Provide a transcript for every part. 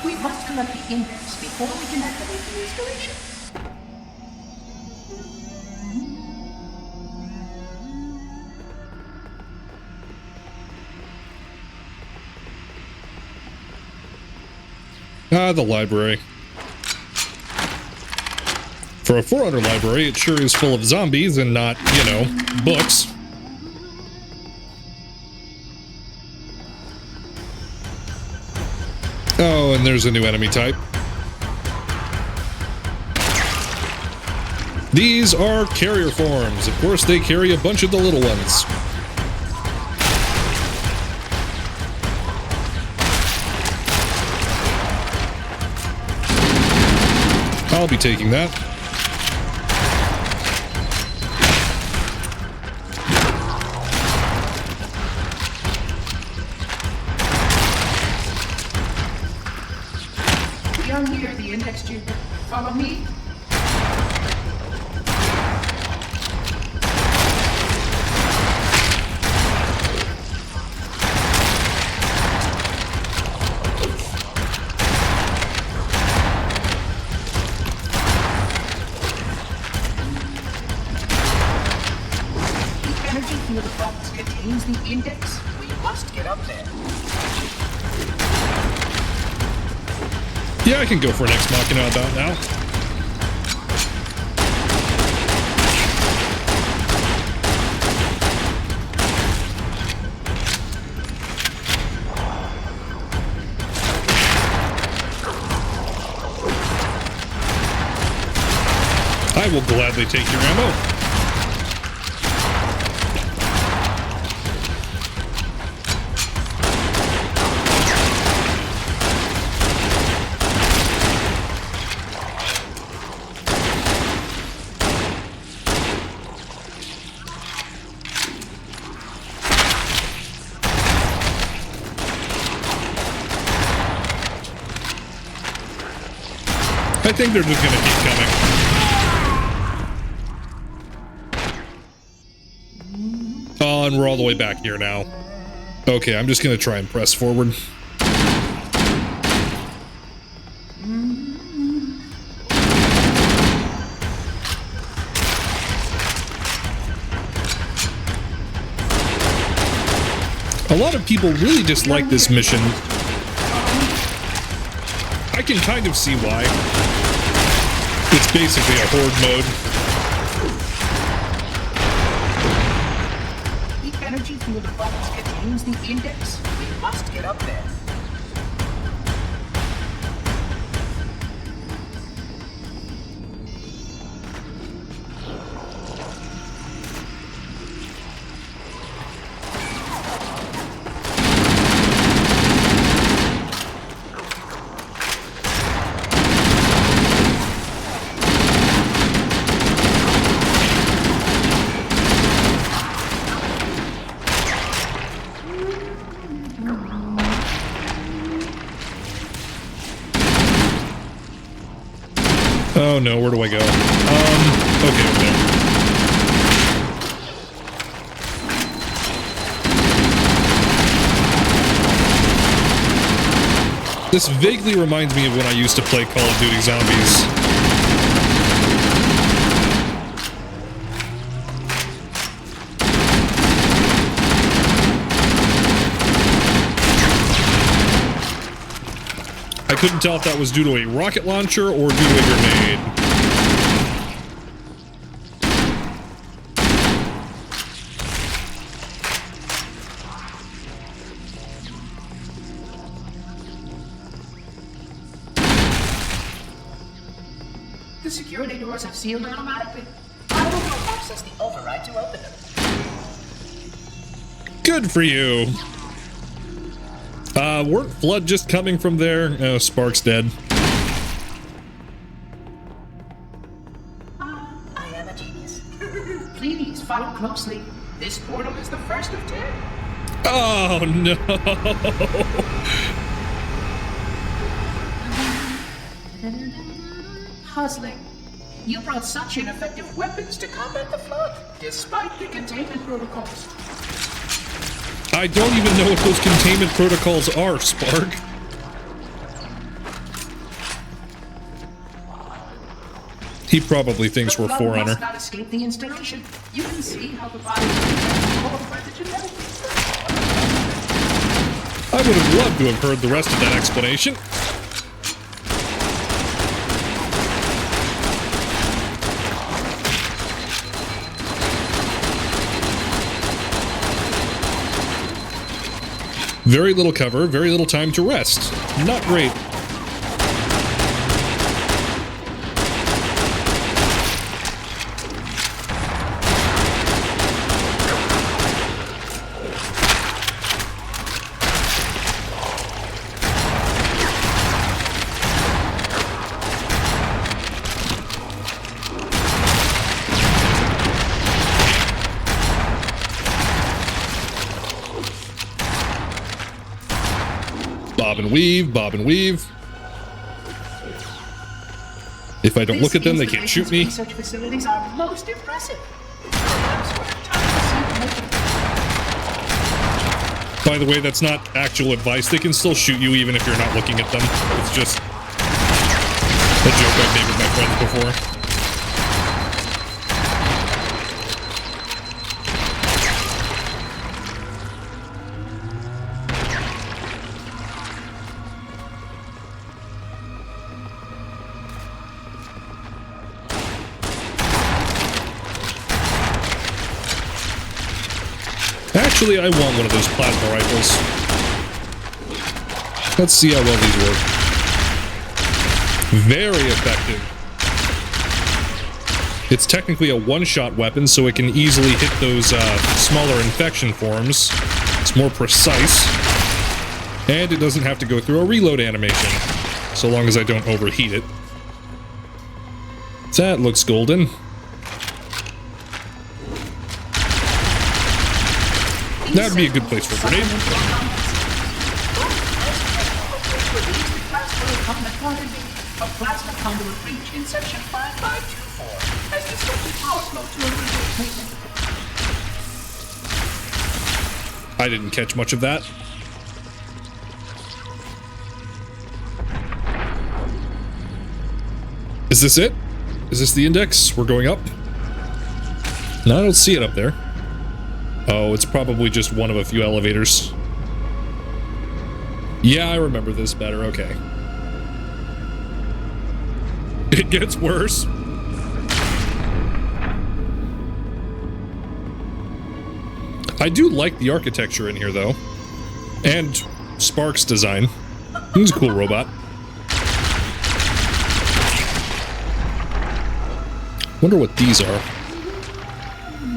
We must collect the index before we can activate the installation. Ah, the library. For a Forerunner library, it sure is full of zombies and not, you know, books. Oh, and there's a new enemy type. These are carrier forms. Of course, they carry a bunch of the little ones. I'll be taking that. We are near the index chamber. Follow me. Contains the index. We must get up there. Yeah, I can go for an Ex Machina about now. I will gladly take your ammo. I think they're just gonna keep coming. Oh, and we're all the way back here now. Okay, I'm just gonna try and press forward. A lot of people really dislike this mission. I can kind of see why. It's basically a horde mode. The energy field box contains the index. We must get up there. Oh no, where do I go? Okay, okay. This vaguely reminds me of when I used to play Call of Duty Zombies. I couldn't tell if that was due to a rocket launcher or due to a grenade. The security doors have sealed automatically. I will not access the override to open them. Good for you. Weren't Flood just coming from there? Oh, Spark's dead. I am a genius. Please follow closely. This portal is the first of 10. Oh no! Puzzling. You brought such ineffective weapons to combat the Flood, despite the containment protocols. I don't even know what those containment protocols are, Spark. He probably thinks The we're flood Forerunner. must not escape the installation. You can see how the body by the genetic. I would have loved to have heard the rest of that explanation. Very little cover, very little time to rest. Not great. Bob and weave, bob and weave. If I don't look at them, they can't shoot me. Research facilities are most impressive. By the way, that's not actual advice. They can still shoot you even if you're not looking at them. It's just a joke I've made with my friends before. Actually, I want one of those plasma rifles. Let's see how well these work. Very effective. It's technically a one-shot weapon, so it can easily hit those smaller infection forms. It's more precise. And it doesn't have to go through a reload animation, so long as I don't overheat it. That looks golden. That would be a good place for a grenade. A plasma conduit breach in section 5524 has disrupted power flow to a remote maintenance. I didn't catch much of that. Is this it? Is this the index? We're going up? No, I don't see it up there. Oh, it's probably just one of a few elevators. Yeah, I remember this better. Okay. It gets worse. I do like the architecture in here, though. And Spark's design. He's a cool robot. Wonder what these are.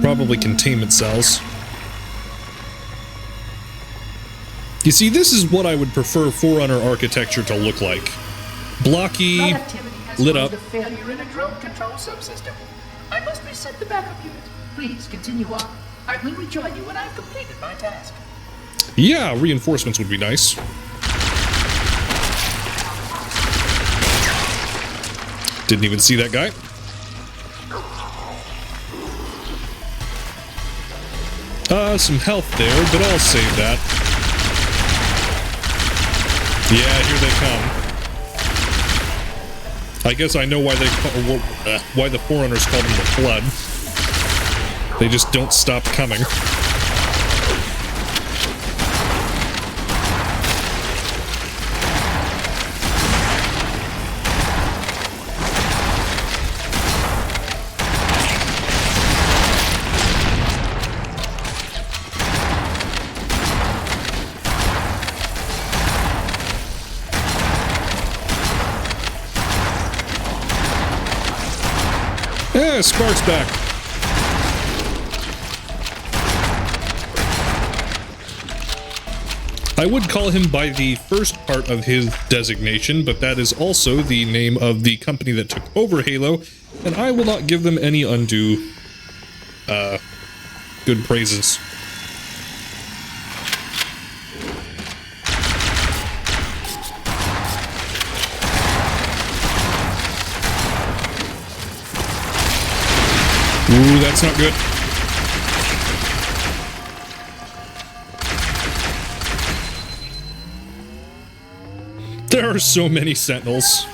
Probably containment cells. You see, this is what I would prefer Forerunner architecture to look like. Blocky, lit up. A failure in a drone control subsystem. I must reset the backup unit. Please continue on. I will rejoin you when I've completed my task. Yeah, reinforcements would be nice. Didn't even see that guy. Some health there, but I'll save that. Yeah, here they come. I guess I know why why the Forerunners call them the Flood. They just don't stop coming. Yeah, Spark's back. I would call him by the first part of his designation, but that is also the name of the company that took over Halo, and I will not give them any undue, good praises. Ooh, that's not good. There are so many Sentinels.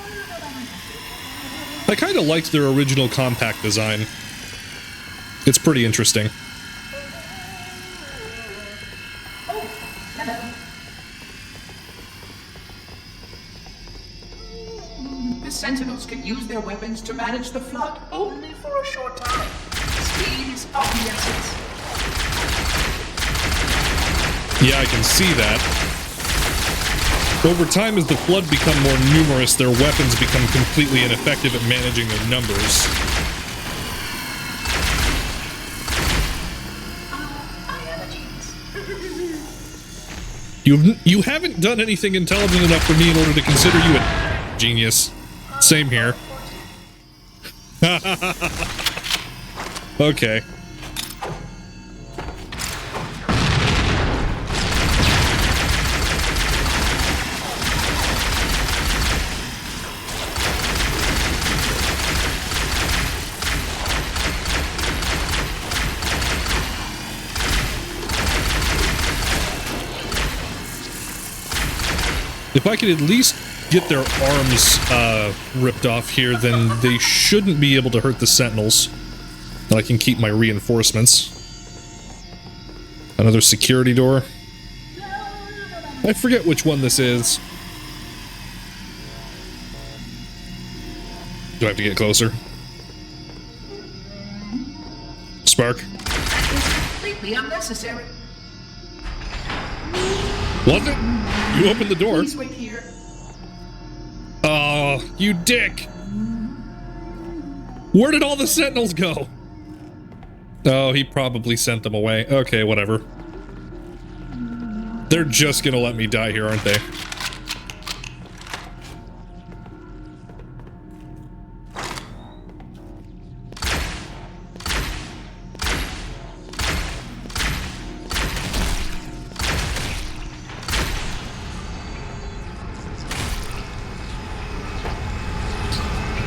I kind of liked their original compact design. It's pretty interesting. Oh, hello. The Sentinels can use their weapons to manage the flood only for a short time. Speed is of the essence. Yeah, I can see that. Over time, as the flood become more numerous, their weapons become completely ineffective at managing their numbers. You haven't done anything intelligent enough for me in order to consider you a genius. Same here. Okay. If I could at least get their arms ripped off here, then they shouldn't be able to hurt the Sentinels. And I can keep my reinforcements. Another security door. I forget which one this is. Do I have to get closer? Spark? That is completely unnecessary. Was it? You opened the door. Please wait here. Oh, you dick! Where did all the Sentinels go? Oh, he probably sent them away. Okay, whatever. They're just gonna let me die here, aren't they?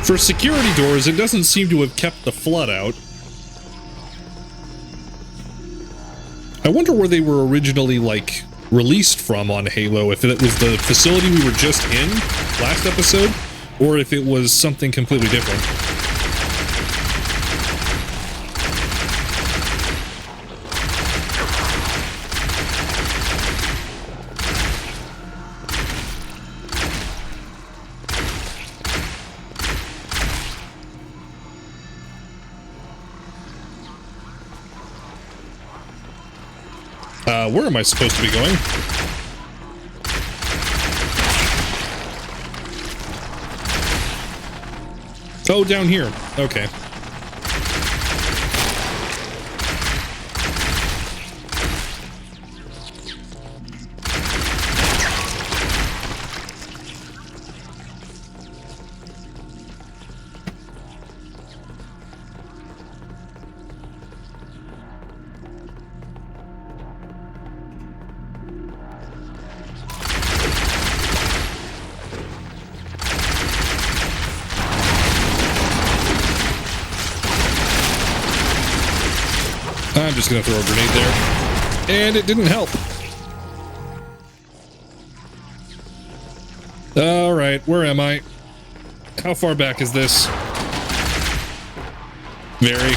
For security doors, it doesn't seem to have kept the flood out. I wonder where they were originally, like, released from on Halo, if it was the facility we were just in last episode, or if it was something completely different. Where am I supposed to be going? Oh, down here. Okay. I'm just gonna throw a grenade there. And it didn't help. Alright, where am I? How far back is this? Very.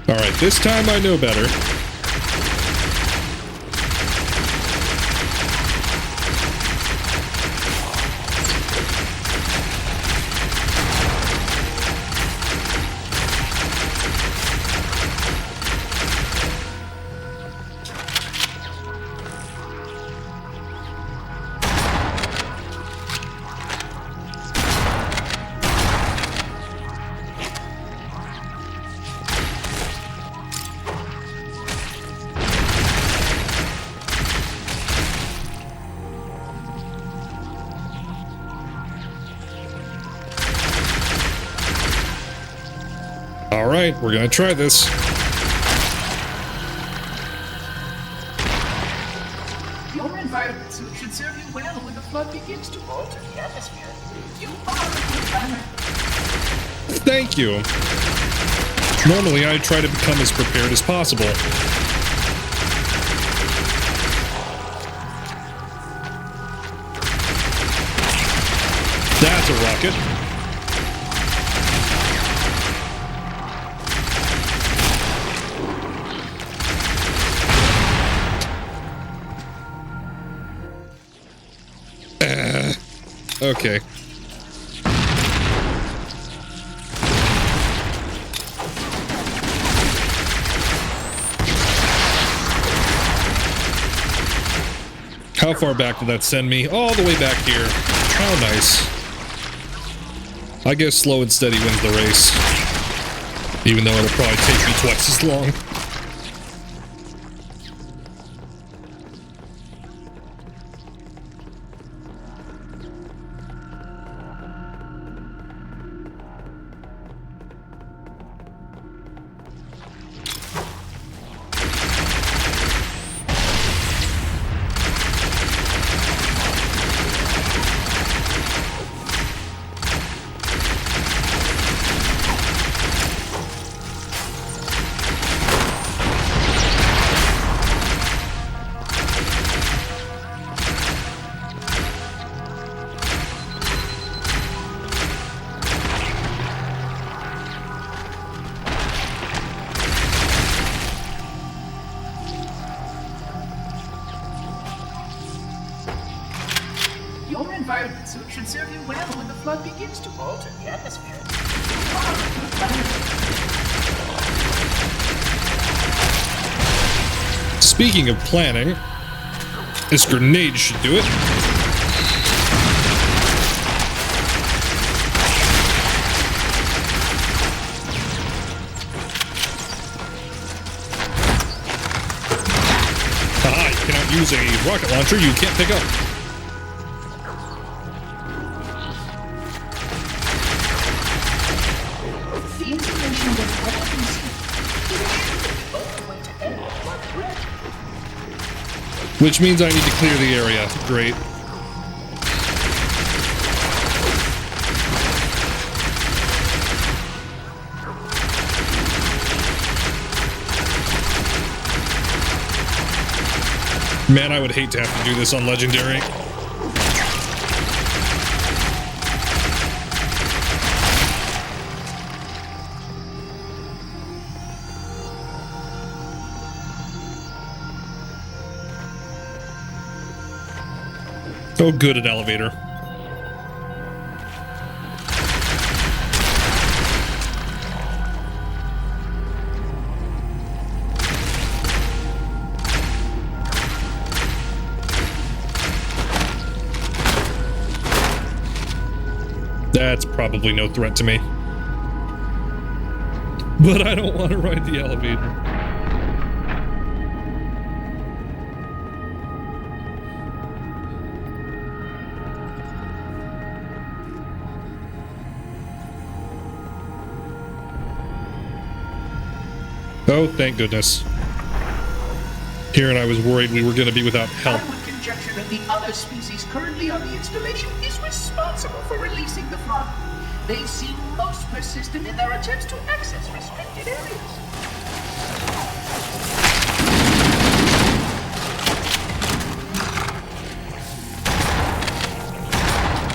Alright, this time I know better. Alright, we're gonna try this. flood begins to alter the atmosphere. You are a good planner. Thank you. Normally, I try to become as prepared as possible. That's a rocket. Okay. How far back did that send me? All the way back here. How nice. I guess slow and steady wins the race. Even though it'll probably take me twice as long. Your environment suit should serve you well when the flood begins to alter the atmosphere. Speaking of planning, this grenade should do it. Haha, you cannot use a rocket launcher you can't pick up. The information was all conceived. The only way to end the flood threat. Which means I need to clear the area. Great. Man, I would hate to have to do this on Legendary. Oh, good, an elevator. That's probably no threat to me. But I don't want to ride the elevator. Oh, thank goodness. Here and I was worried we were going to be without help. I would conjecture that the other species currently on the installation is responsible for releasing the flood. They seem most persistent in their attempts to access restricted areas.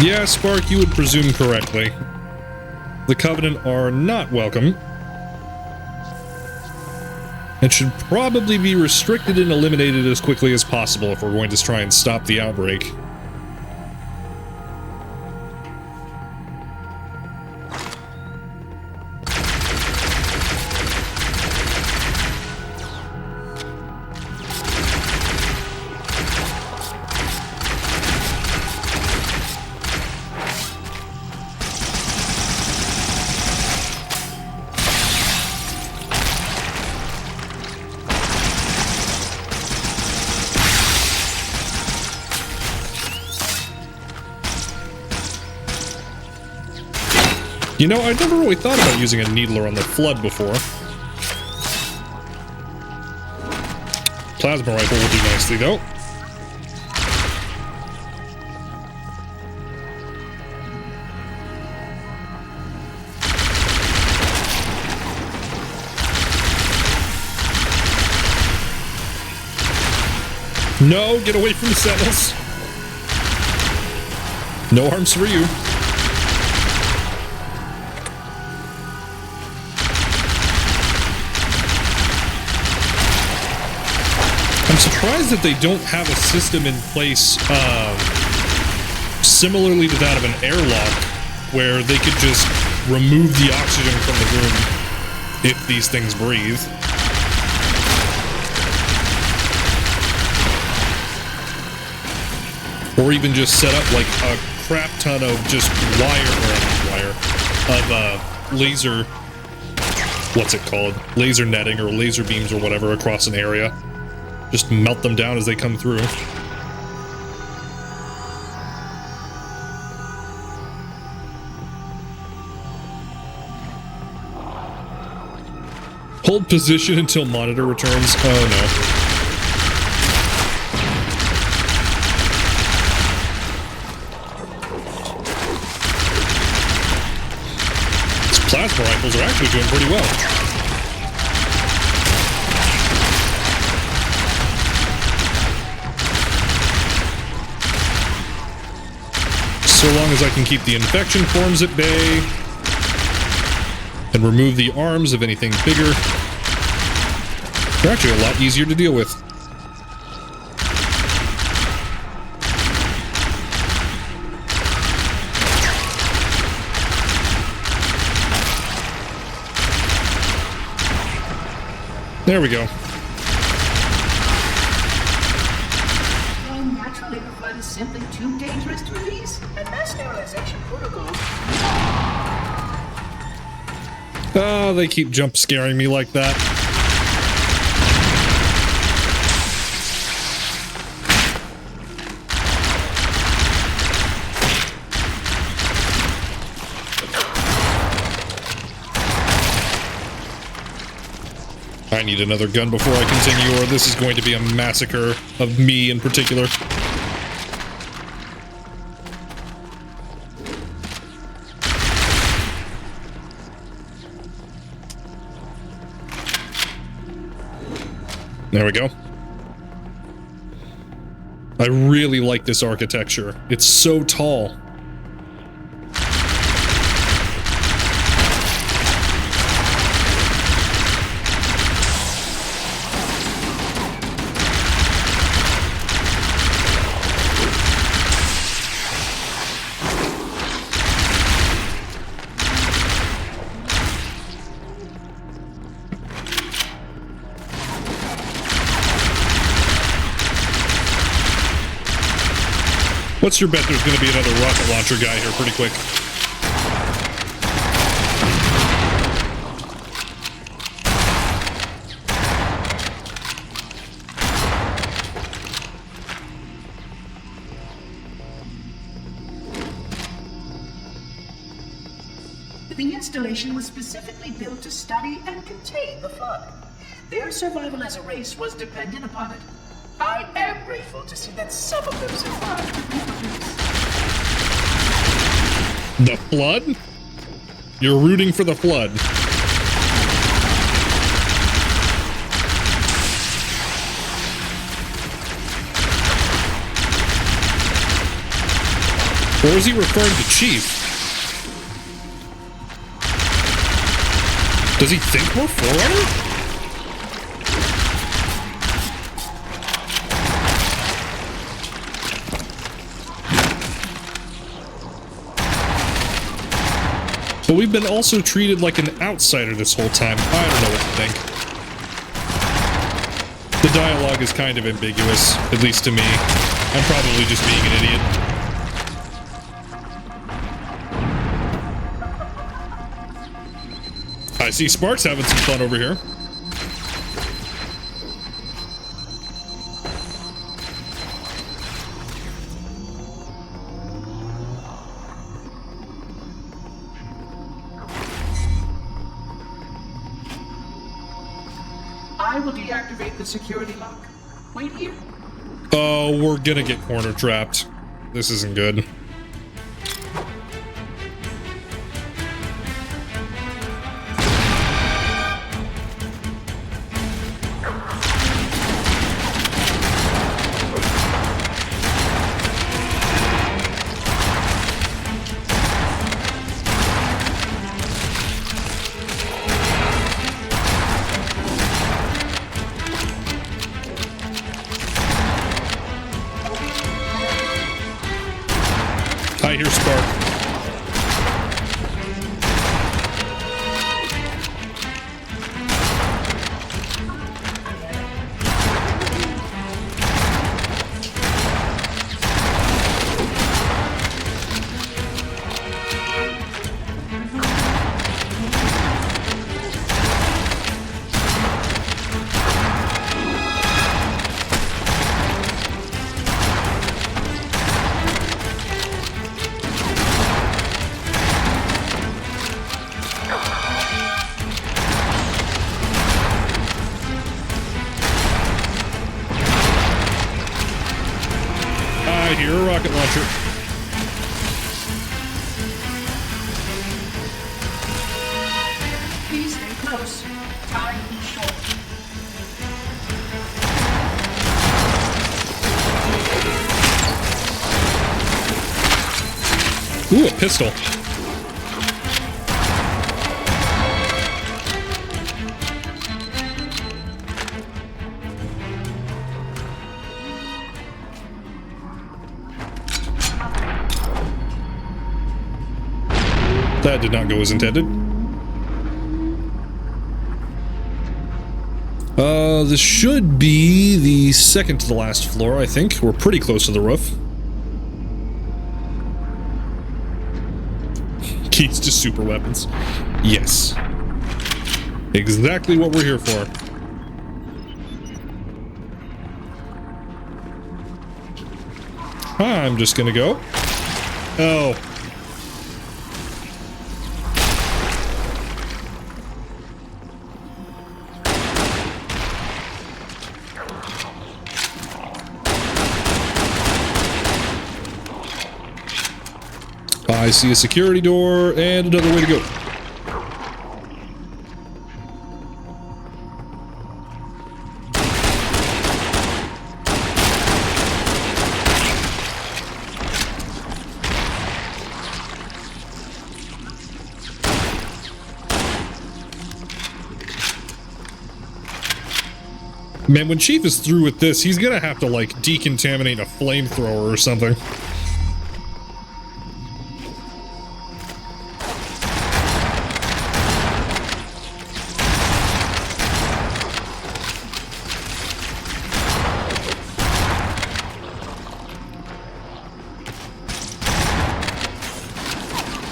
Yeah, Spark, you would presume correctly. The Covenant are not welcome. And should probably be restricted and eliminated as quickly as possible if we're going to try and stop the outbreak. You know, I'd never really thought about using a Needler on the Flood before. Plasma rifle will do nicely, though. No, get away from the sentinels. No harms for you. I'm surprised that they don't have a system in place similarly to that of an airlock, where they could just remove the oxygen from the room if these things breathe. Or even just set up like a crap ton of just laser, what's it called? Laser netting or laser beams or whatever across an area. Just melt them down as they come through. Hold position until monitor returns. Oh no. These plasma rifles are actually doing pretty well. So long as I can keep the infection forms at bay and remove the arms of anything bigger, they're actually a lot easier to deal with. There we go. Naturally, the flood is simply too dangerous to release, and mass sterilization protocols. Oh, they keep jump scaring me like that. I need another gun before I continue, or this is going to be a massacre of me in particular. There we go. I really like this architecture. It's so tall. What's your bet there's going to be another rocket launcher guy here pretty quick? The installation was specifically built to study and contain the flood. Their survival as a race was dependent upon it. I am grateful to see that some of them survived the abuse. The flood? You're rooting for the flood. Or is he referring to Chief? Does he think we're Forerunner? But we've been also treated like an outsider this whole time. I don't know what to think. The dialogue is kind of ambiguous, at least to me. I'm probably just being an idiot. I see Sparks having some fun over here. I will deactivate the security lock. Wait here. Oh, we're gonna get corner trapped. This isn't good. I hear Spark. I hear a rocket launcher. Please stay close. Time is short. Ooh, a pistol. That did not go as intended. This should be the second to the last floor, I think. We're pretty close to the roof. Keys to super weapons. Yes. Exactly what we're here for. I'm just gonna go. Oh. I see a security door and another way to go. Man, when Chief is through with this, he's gonna have to, like, decontaminate a flamethrower or something.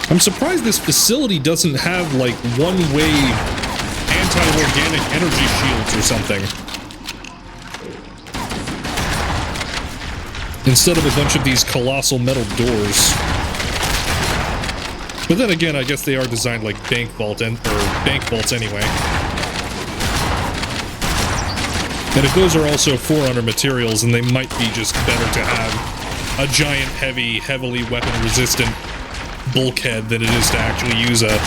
I'm surprised this facility doesn't have, like, one-way anti-organic energy shields or something. Instead of a bunch of these colossal metal doors. But then again, I guess they are designed like bank vaults anyway. And if those are also Forerunner materials, then they might be just better to have a giant, heavily weapon-resistant bulkhead than it is to actually use a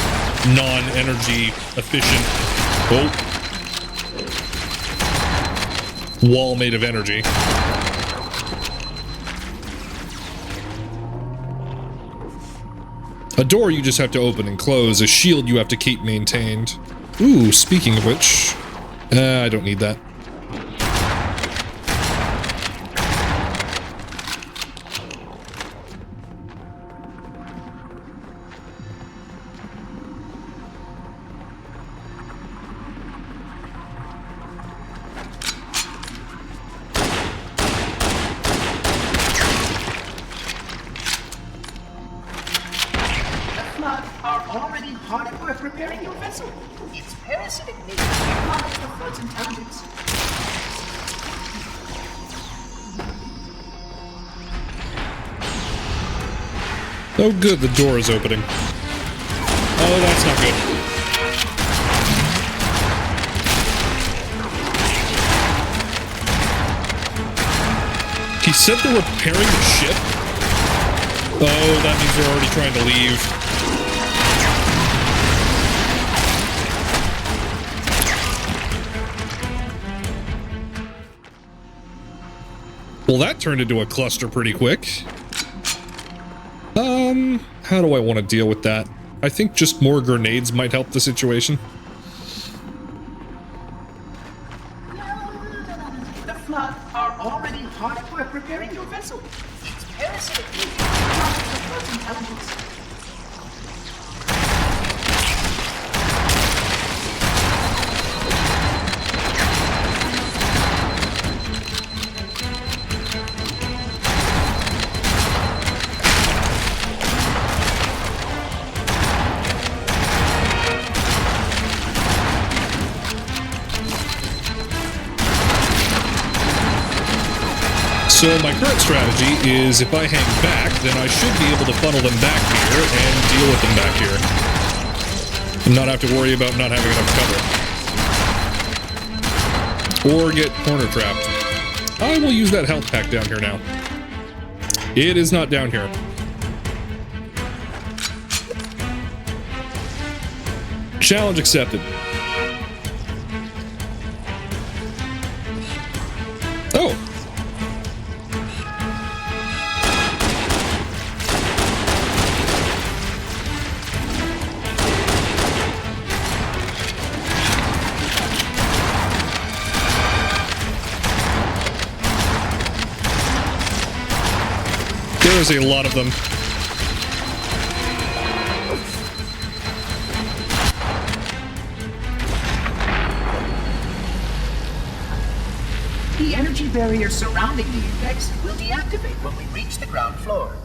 non-energy efficient wall made of energy. A door you just have to open and close, a shield you have to keep maintained. Ooh, speaking of which, I don't need that. Already hard at work repairing your vessel. Its parasitic nature deprives the flood's intelligence. Oh good, the door is opening. Oh, that's not good. He said they're repairing the ship? Oh, that means they're already trying to leave. Well, that turned into a cluster pretty quick. How do I want to deal with that? I think just more grenades might help the situation. The Flood are already hard at work repairing your vessel. Its Parasitic agents are flood's intelligence. So my current strategy is if I hang back, then I should be able to funnel them back here and deal with them back here. And not have to worry about not having enough cover. Or get corner trapped. I will use that health pack down here now. It is not down here. Challenge accepted. Oh! There's a lot of them. The energy barrier surrounding the index will deactivate when we reach the ground floor.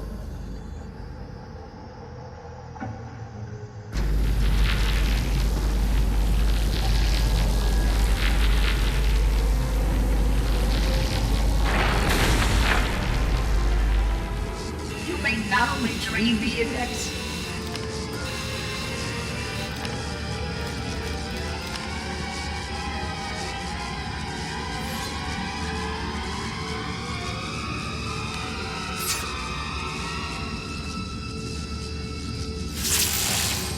You may now retrieve the index.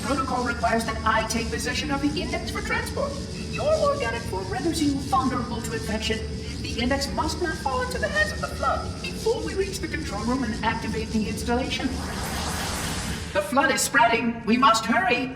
Protocol requires that I take possession of the index for transport. Your organic form renders you vulnerable to infection. The index must not fall into the hands of the Flood before we reach the control room and activate the installation. The Flood is spreading. We must hurry.